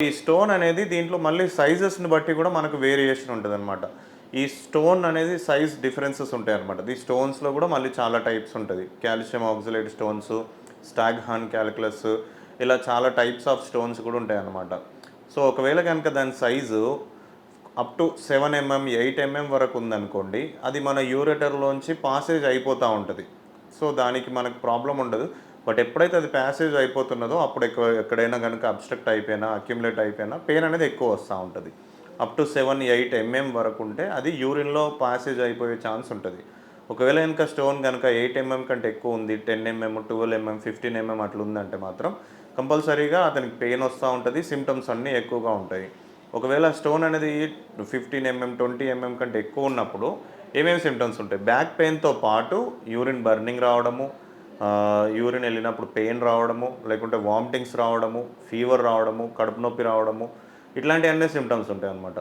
ఈ స్టోన్ అనేది దీంట్లో మళ్ళీ సైజెస్ని బట్టి కూడా మనకు వేరియేషన్ ఉంటుందన్నమాట. ఈ స్టోన్ అనేది సైజ్ డిఫరెన్సెస్ ఉంటాయన్నమాట. ఈ స్టోన్స్‌లో కూడా మళ్ళీ చాలా టైప్స్ ఉంటది. కాల్షియం ఆక్సలేట్ స్టోన్స్, స్టాగ్హార్న్ క్యాలిక్యులస్ ఇలా చాలా టైప్స్ ఆఫ్ స్టోన్స్ కూడా ఉంటాయన్నమాట. సో, ఒకవేళ గనుక దాని సైజు అప్ టు 7 8 వరకు ఉందనుకోండి, అది మన యూరెటర్‌లోంచి పాసేజ్ అయిపోతా ఉంటది. సో, దానికి మనకు ప్రాబ్లమ్ ఉండదు. బట్ ఎప్పుడైతే అది ప్యాసేజ్ అయిపోతున్నదో అప్పుడు ఎక్కడైనా గనుక అబ్స్ట్రక్ట్ అయిపోయినా, అక్యుములేట్ అయిపోయినా పెయిన్ అనేది ఎక్కువ వస్తా ఉంటది. అప్ టు 7, 8 వరకు ఉంటే అది యూరిన్‌లో పాసేజ్ అయిపోయే ఛాన్స్ ఉంటది. ఒకవేళ గనుక స్టోన్ గనుక 8 కంటే ఎక్కువ ఉంది, 10 12 15 అట్లా ఉందంటే మాత్రం కంపల్సరీగా అతనికి పెయిన్ వస్తా ఉంటది. సింప్టమ్స్ అన్నీ ఎక్కువగా ఉంటాయి. ఒకవేళ స్టోన్ అనేది 15 20 కంటే ఎక్కువ ఉన్నప్పుడు ఏమేమి సింప్టమ్స్ ఉంటాయి? బ్యాక్ పెయిన్‌తో పాటు యూరిన్ బర్నింగ్ రావడము, యూరిన్ వెళ్ళినప్పుడు పెయిన్ రావడము, లేకుంటే వామిటింగ్స్ రావడము, ఫీవర్ రావడము, కడుపు నొప్పి రావడము, ఇట్లాంటివన్నీ సింప్టమ్స్ ఉంటాయన్నమాట.